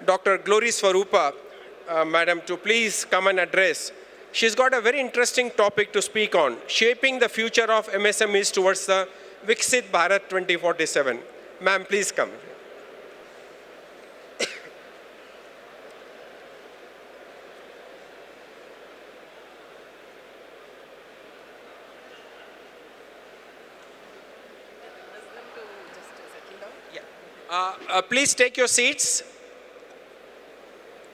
Dr. Glory Swaroopa, Madam, to please come and address. She's got a very interesting topic to speak on, shaping the future of MSMEs towards the Viksit Bharat 2047. Ma'am, please come. Please take your seats.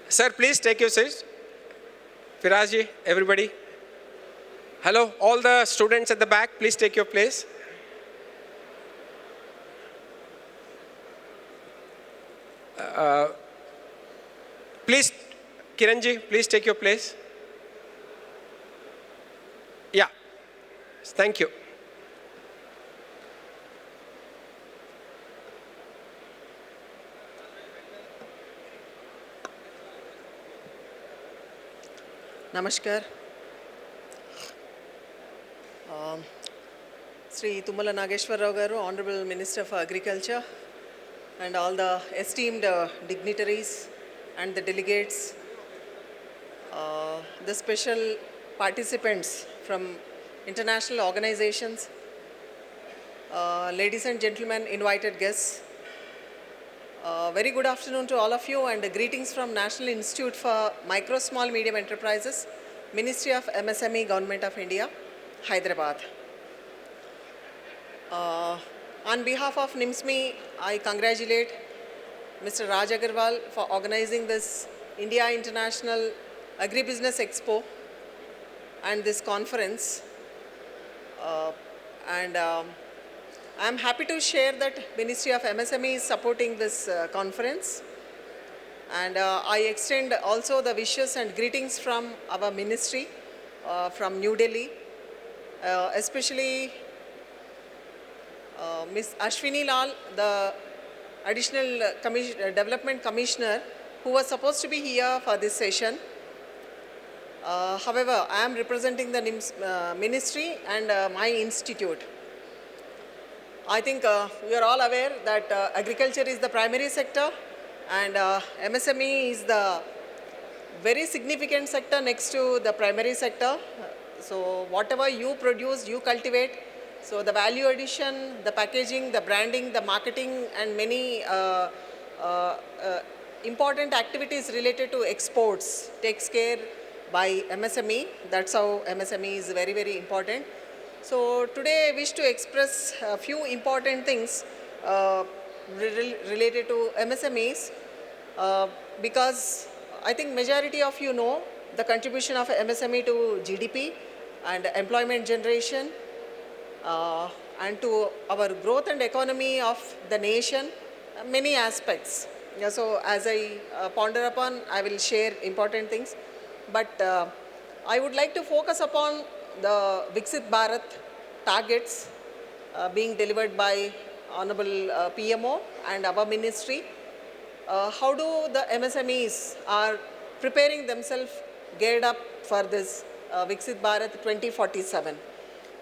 Sir, please take your seats. Firajji, everybody. Hello, all the students at the back, please take your place. Please, Kiranji, please take your place. Yeah, thank you. Namaskar. Sri Tummala Nageshwar Rao Garu, Honorable Minister for Agriculture, and all the esteemed dignitaries and the delegates, the special participants from international organizations, ladies and gentlemen, invited guests. Very good afternoon to all of you, and greetings from National Institute for Micro, Small, Medium Enterprises, Ministry of MSME, Government of India, Hyderabad. On behalf of NiMSME, I congratulate Mr. Raj Agarwal for organizing this India International Agribusiness Expo and this conference. I am happy to share that Ministry of MSME is supporting this conference, and I extend also the wishes and greetings from our ministry from New Delhi, especially Ms. Ashwini Lal, the Additional Development Commissioner, who was supposed to be here for this session. However, I am representing the ministry and my institute. I think we are all aware that agriculture is the primary sector, and MSME is the very significant sector next to the primary sector. So whatever you produce, you cultivate. So the value addition, the packaging, the branding, the marketing, and many important activities related to exports takes care by MSME. That's how MSME is very, very important. So today I wish to express a few important things related to MSMEs because I think majority of you know the contribution of MSME to GDP and employment generation and to our growth and economy of the nation, many aspects. Yeah, so as I ponder upon, I will share important things, but I would like to focus upon the Viksit Bharat targets being delivered by Honorable PMO and our ministry. How do the MSMEs are preparing themselves geared up for this Viksit Bharat 2047?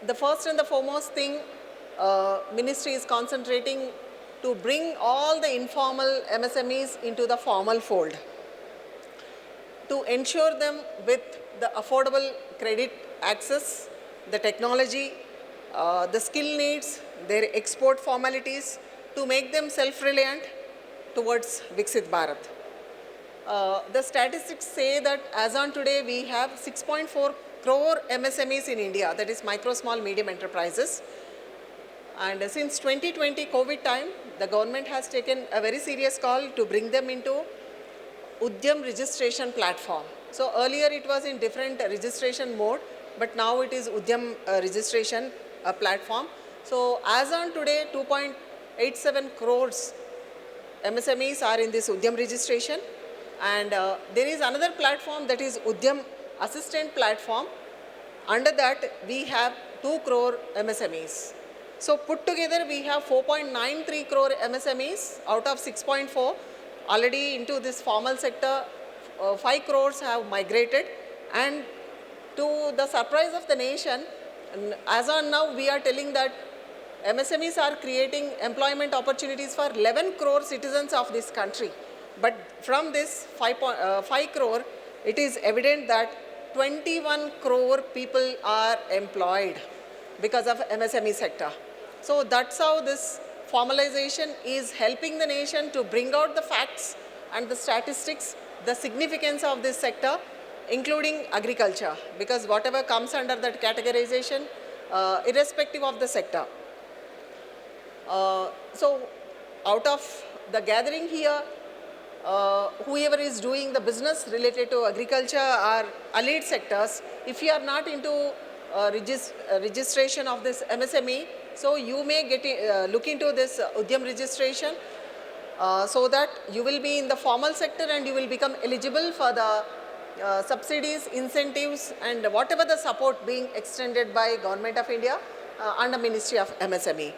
The first and the foremost thing, ministry is concentrating to bring all the informal MSMEs into the formal fold, to ensure them with the affordable credit access, the technology, the skill needs, their export formalities, to make them self-reliant towards Viksit Bharat. The statistics say that as on today, we have 6.4 crore MSMEs in India, that is micro, small, medium enterprises. And since 2020 COVID time, the government has taken a very serious call to bring them into Udyam registration platform. So earlier it was in different registration mode, but now it is Udyam registration platform. So as on today, 2.87 crores MSMEs are in this Udyam registration, and there is another platform, that is Udyam assistant platform. Under that we have 2 crore MSMEs. So put together we have 4.93 crore MSMEs out of 6.4 already into this formal sector. 5 crores have migrated, and to the surprise of the nation, as on now we are telling that MSMEs are creating employment opportunities for 11 crore citizens of this country. But from this 5 crore, it is evident that 21 crore people are employed because of MSME sector. So that's how this formalization is helping the nation to bring out the facts and the statistics, the significance of this sector, including agriculture, because whatever comes under that categorization, irrespective of the sector. So out of the gathering here, whoever is doing the business related to agriculture or allied sectors, if you are not into registration of this MSME, so you may look into this Udyam registration so that you will be in the formal sector and you will become eligible for the subsidies, incentives and whatever the support being extended by Government of India and the Ministry of MSME.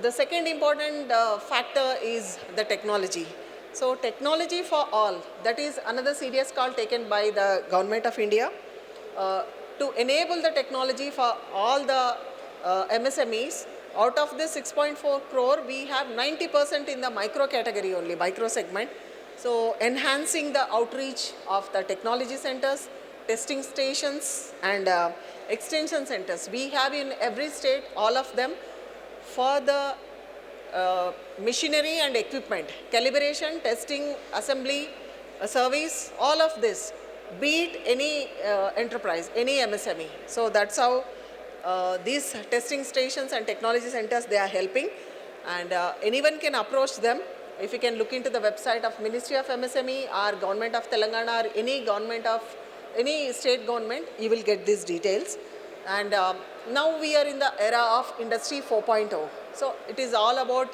The second important factor is the technology. So technology for all, that is another serious call taken by the Government of India to enable the technology for all the MSMEs. Out of this 6.4 crore, we have 90% in the micro category only, micro segment. So enhancing the outreach of the technology centers, testing stations and extension centers. We have in every state, all of them, for the machinery and equipment, calibration, testing, assembly, service, all of this, beat any enterprise, any MSME. So that's how these testing stations and technology centers, they are helping, and anyone can approach them. If you can look into the website of Ministry of MSME or Government of Telangana or any state government, you will get these details. And now we are in the era of Industry 4.0. So it is all about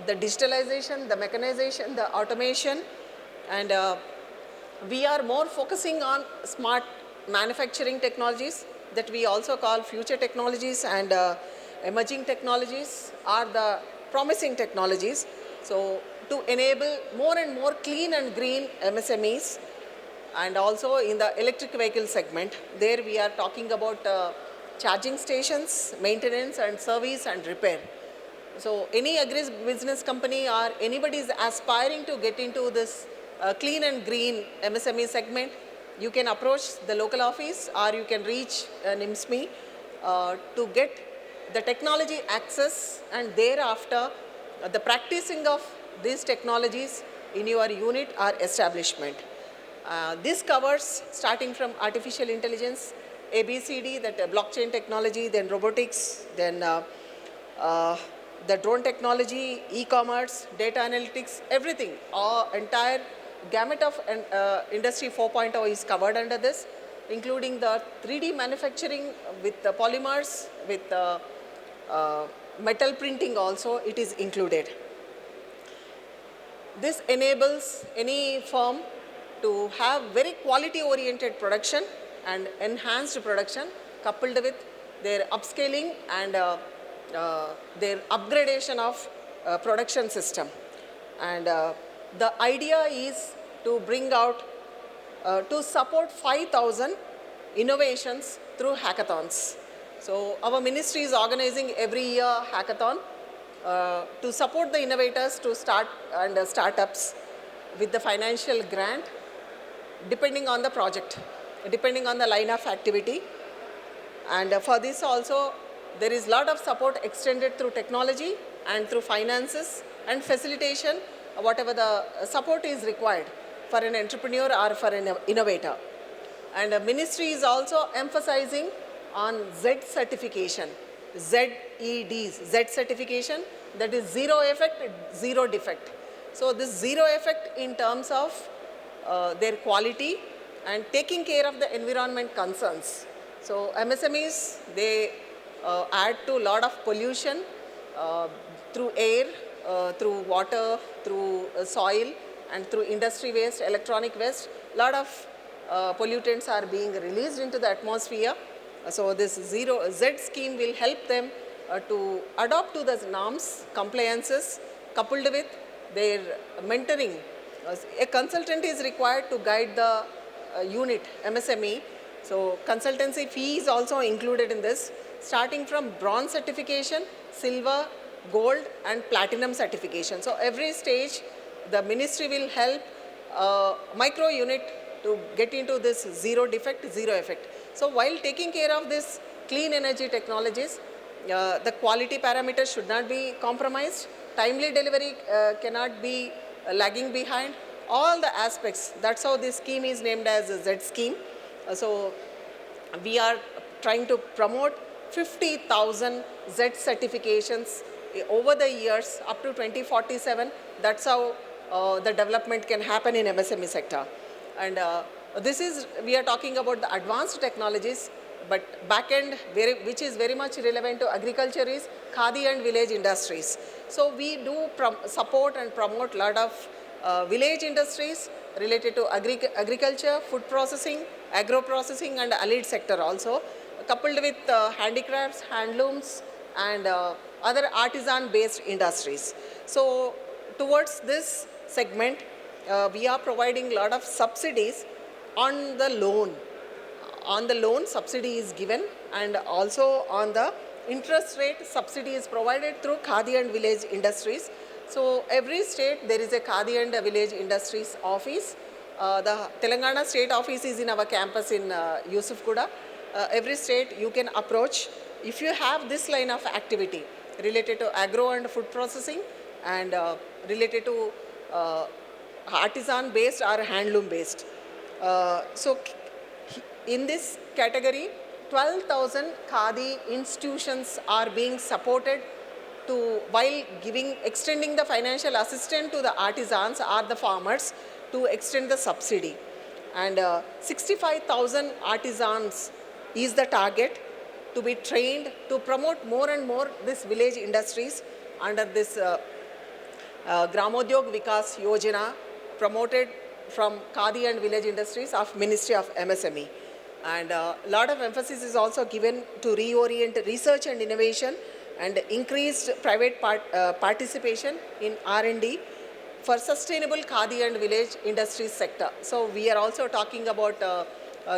the digitalization, the mechanization, the automation, and we are more focusing on smart manufacturing technologies that we also call future technologies, and emerging technologies are the promising technologies. So to enable more and more clean and green MSMEs, and also in the electric vehicle segment, there we are talking about charging stations, maintenance and service and repair. So any agri-business company or anybody is aspiring to get into this clean and green MSME segment, you can approach the local office or you can reach NiMSME to get the technology access, and thereafter the practicing of these technologies in your unit or establishment. This covers starting from artificial intelligence, ABCD, that blockchain technology, then robotics, then the drone technology, e-commerce, data analytics, everything, entire gamut of Industry 4.0 is covered under this, including the 3D manufacturing with the polymers, with metal printing also, it is included. This enables any firm to have very quality oriented production and enhanced production coupled with their upscaling and their upgradation of production system. And the idea is to bring out, to support 5,000 innovations through hackathons. So our ministry is organizing every year hackathon to support the innovators to start and startups with the financial grant, depending on the project, depending on the line of activity. And for this also, there is a lot of support extended through technology and through finances and facilitation, whatever the support is required for an entrepreneur or for an innovator. And the ministry is also emphasizing on Z certification, ZEDs, Z certification, that is zero effect, zero defect. So this zero effect in terms of their quality and taking care of the environment concerns. So MSMEs, they add to a lot of pollution through air, through water, through soil, and through industry waste, electronic waste. A lot of pollutants are being released into the atmosphere. So this zero Z scheme will help them to adopt to the norms, compliances, coupled with their mentoring. A consultant is required to guide the unit, MSME. So consultancy fee is also included in this, starting from bronze certification, silver, gold and platinum certification. So every stage the ministry will help micro unit to get into this zero defect, zero effect. So while taking care of this clean energy technologies, the quality parameters should not be compromised. Timely delivery cannot be lagging behind. All the aspects. That's how this scheme is named as a Z scheme. So we are trying to promote 50,000 Z certifications over the years up to 2047. That's how the development can happen in MSME sector. And we are talking about the advanced technologies, but back end, which is very much relevant to agriculture, is khadi and village industries. So we do support and promote a lot of village industries related to agriculture, food processing, agro processing, and allied sector also, coupled with handicrafts, handlooms, and other artisan-based industries. So towards this segment, we are providing a lot of subsidies on the loan. On the loan, subsidy is given, and also on the interest rate, subsidy is provided through khadi and village industries. So every state, there is a khadi and village industries office. The Telangana state office is in our campus in Yusufkuda. Every state you can approach if you have this line of activity related to agro and food processing, and related to artisan based or handloom based. So in this category, 12,000 khadi institutions are being supported while extending the financial assistance to the artisans or the farmers to extend the subsidy. And 65,000 artisans is the target to be trained to promote more and more these village industries under this Gramodyog Vikas Yojana, promoted from khadi and village industries of Ministry of MSME. And a lot of emphasis is also given to reorient research and innovation and increased private participation in R&D for sustainable khadi and village industries sector. So we are also talking about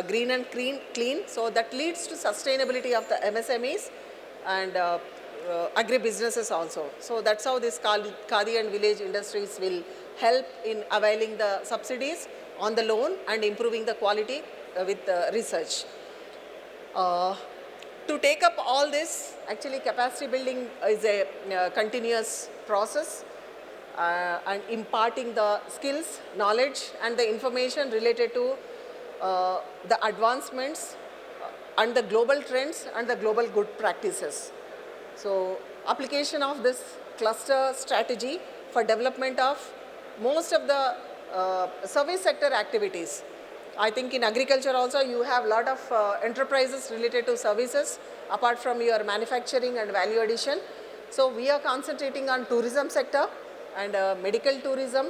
green and clean. So that leads to sustainability of the MSMEs and agri-businesses also. So that's how this khadi and village industries will help in availing the subsidies on the loan and improving the quality with research. To take up all this, actually capacity building is a continuous process, and imparting the skills, knowledge, and the information related to the advancements and the global trends and the global good practices. So application of this cluster strategy for development of most of the service sector activities. I think in agriculture also you have a lot of enterprises related to services apart from your manufacturing and value addition. So we are concentrating on tourism sector and medical tourism,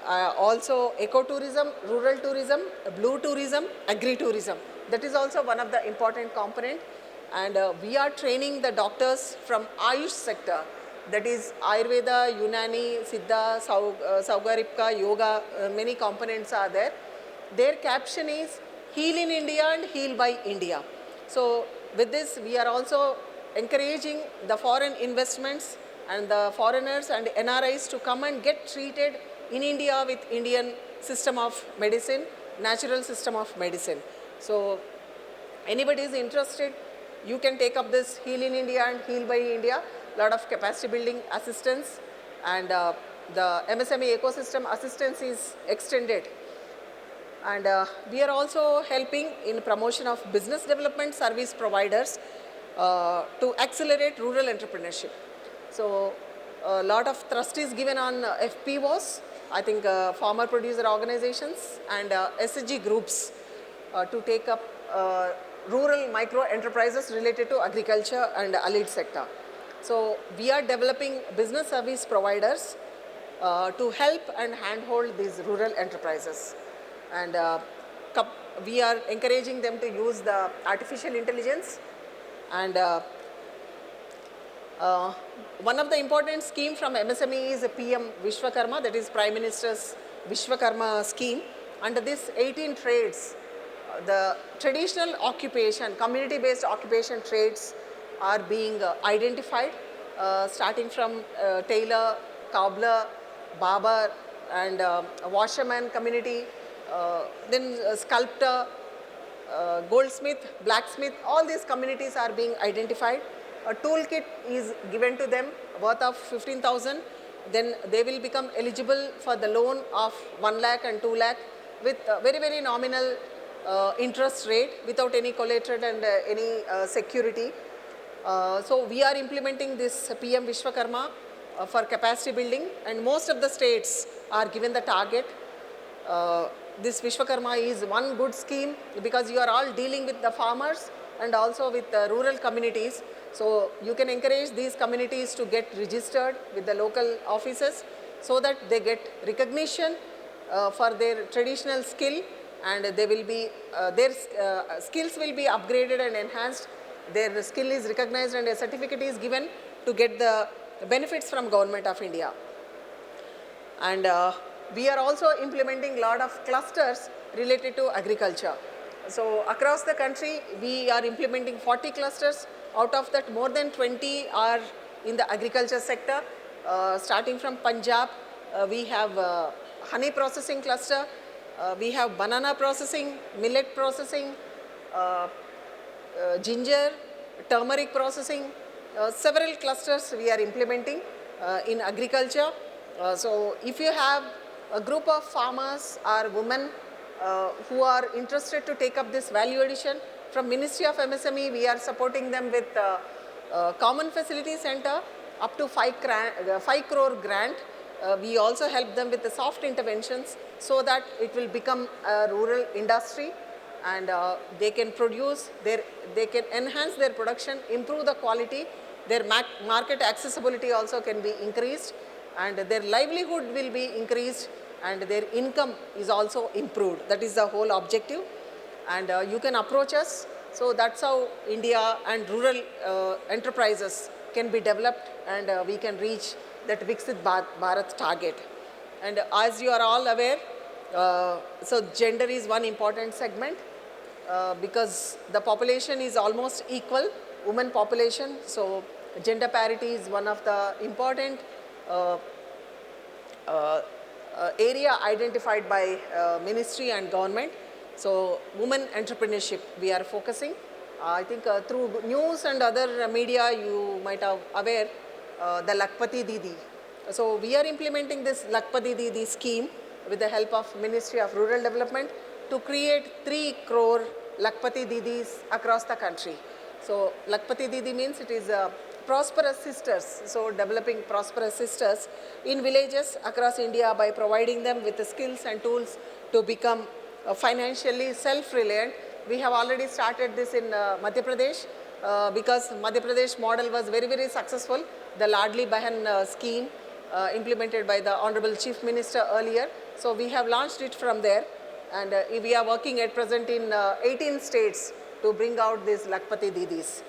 also ecotourism, rural tourism, blue tourism, agri-tourism. That is also one of the important component. And we are training the doctors from Ayush sector, that is Ayurveda, Unani, Siddha, Saugaripka, Yoga, many components are there. Their caption is Heal in India and Heal by India. So with this, we are also encouraging the foreign investments and the foreigners and NRIs to come and get treated in India with Indian system of medicine, natural system of medicine. So anybody is interested, you can take up this Heal in India and Heal by India. A lot of capacity building assistance, and the MSME ecosystem assistance is extended. And we are also helping in promotion of business development service providers to accelerate rural entrepreneurship. So a lot of thrust is given on FPOs, I think farmer producer organizations and SHG groups to take up rural micro enterprises related to agriculture and allied sector. So we are developing business service providers to help and handhold these rural enterprises. And we are encouraging them to use the artificial intelligence. And one of the important scheme from MSME is PM Vishwakarma, that is Prime Minister's Vishwakarma scheme. Under this 18 trades, the traditional occupation, community-based occupation trades are being identified, starting from tailor, cobbler, barber and washerman community, then sculptor, goldsmith, blacksmith, all these communities are being identified. A toolkit is given to them worth of 15,000. Then they will become eligible for the loan of 1 lakh and 2 lakh with very, very nominal interest rate without any collateral and any security. So we are implementing this PM Vishwakarma for capacity building, and most of the states are given the target. This Vishwakarma is one good scheme because you are all dealing with the farmers and also with the rural communities. So you can encourage these communities to get registered with the local offices so that they get recognition for their traditional skill, and they will be, their skills will be upgraded and enhanced. Their skill is recognized and a certificate is given to get the benefits from Government of India. And we are also implementing a lot of clusters related to agriculture. So across the country, we are implementing 40 clusters. Out of that, more than 20 are in the agriculture sector. Starting from Punjab, we have honey processing cluster, we have banana processing, millet processing, ginger, turmeric processing, several clusters we are implementing in agriculture. So if you have a group of farmers or women who are interested to take up this value addition, from Ministry of MSME, we are supporting them with Common Facility Center up to 5 crore grant. We also help them with the soft interventions so that it will become a rural industry, and they can produce, they can enhance their production, improve the quality, their market accessibility also can be increased, and their livelihood will be increased, and their income is also improved. That is the whole objective, and you can approach us. So that's how India and rural enterprises can be developed, and we can reach that Viksit Bharat target. And as you are all aware, so gender is one important segment because the population is almost equal, women population. So gender parity is one of the important area identified by ministry and government. So women entrepreneurship we are focusing. I think through news and other media you might have aware the Lakpati Didi. So we are implementing this Lakpati Didi scheme with the help of Ministry of Rural Development to create 3 crore Lakpati Didis across the country. So Lakpati Didi means it is prosperous sisters, so developing prosperous sisters in villages across India by providing them with the skills and tools to become financially self-reliant. We have already started this in Madhya Pradesh because Madhya Pradesh model was very, very successful. The Ladli Bahan scheme implemented by the Honorable Chief Minister earlier. So we have launched it from there, and we are working at present in 18 states to bring out these Lakpati Didis.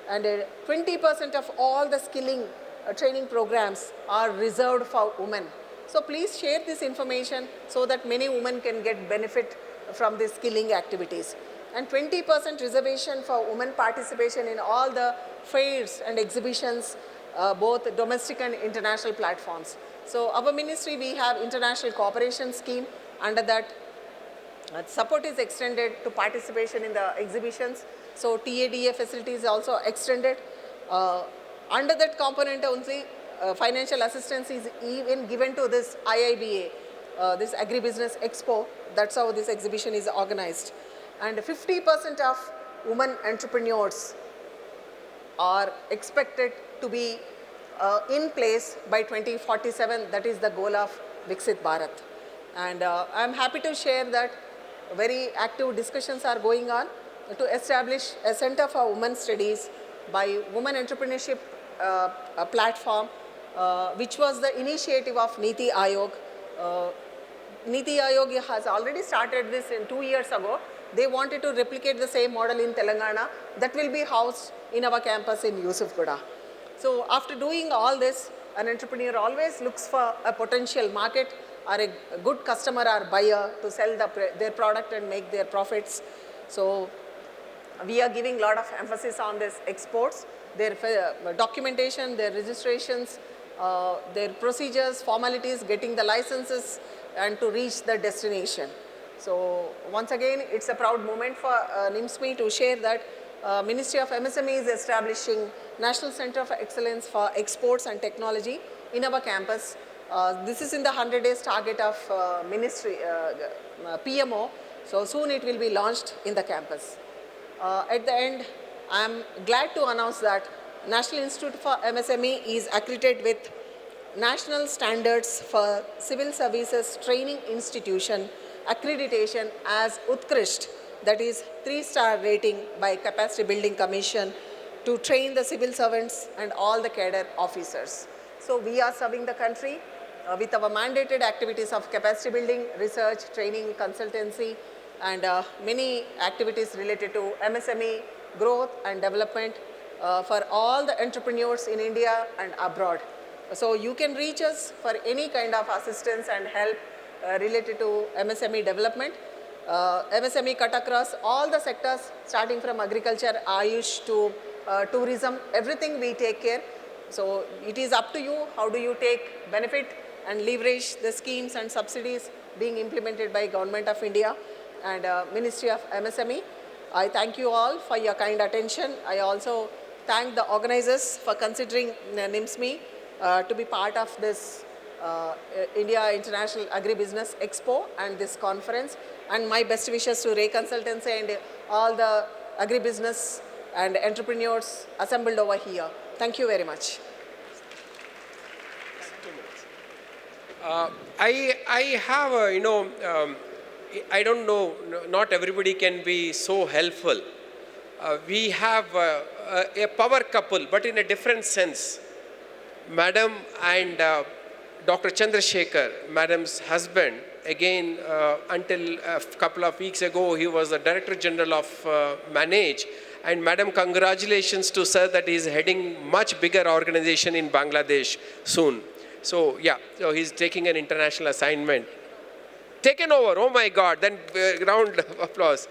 And 20% of all the skilling training programs are reserved for women. So please share this information so that many women can get benefit from these skilling activities. And 20% reservation for women participation in all the fairs and exhibitions, both domestic and international platforms. So our ministry, we have international cooperation scheme. Under that, support is extended to participation in the exhibitions. So TADA facility is also extended. Under that component only, financial assistance is even given to this IIBA, this Agribusiness Expo. That's how this exhibition is organized. And 50% of women entrepreneurs are expected to be in place by 2047. That is the goal of Viksit Bharat. And I'm happy to share that very active discussions are going on to establish a Center for Women Studies by Women Entrepreneurship platform, which was the initiative of Niti Aayog. Niti Aayog has already started this 2 years ago. They wanted to replicate the same model in Telangana that will be housed in our campus in Yusufgooda. So after doing all this, an entrepreneur always looks for a potential market or a good customer or buyer to sell their product and make their profits. So we are giving a lot of emphasis on this exports, their documentation, their registrations, their procedures, formalities, getting the licenses, and to reach the destination. So once again, it's a proud moment for NiMSME to share that Ministry of MSME is establishing National Center of Excellence for Exports and Technology in our campus. This is in the 100 days target of Ministry PMO. So soon it will be launched in the campus. At the end, I am glad to announce that National Institute for MSME is accredited with National Standards for Civil Services Training Institution accreditation as Utkrisht, that is 3-star rating by Capacity Building Commission to train the civil servants and all the cadre officers. So we are serving the country with our mandated activities of capacity building, research, training, consultancy, and many activities related to MSME growth and development for all the entrepreneurs in India and abroad. So you can reach us for any kind of assistance and help related to MSME development. MSME cut across all the sectors, starting from agriculture, Ayush to tourism, everything we take care. So it is up to you, how do you take benefit and leverage the schemes and subsidies being implemented by Government of India and Ministry of MSME. I thank you all for your kind attention. I also thank the organizers for considering NiMSME to be part of this India International Agribusiness Expo and this conference. And my best wishes to Ray Consultancy and all the agribusiness and entrepreneurs assembled over here. Thank you very much. I have a, I don't know, not everybody can be so helpful. We have a power couple, but in a different sense. Madam and Dr. Chandrasekhar, Madam's husband, again, until a couple of weeks ago, he was the Director General of Manage. And Madam, congratulations to sir that he is heading much bigger organization in Bangladesh soon. So yeah, so he's taking an international assignment. Taken over, oh my God, then round of applause.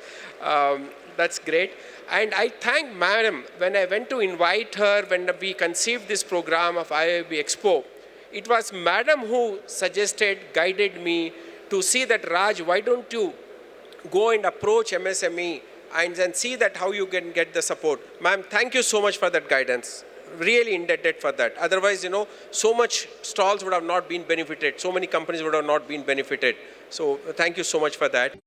That's great. And I thank Madam, when I went to invite her, when we conceived this program of IIAB Expo, it was Madam who suggested, guided me to see that, Raj, why don't you go and approach MSME and then see that how you can get the support. Ma'am, thank you so much for that guidance. Really indebted for that. Otherwise, so much stalls would have not been benefited. So many companies would have not been benefited. So thank you so much for that.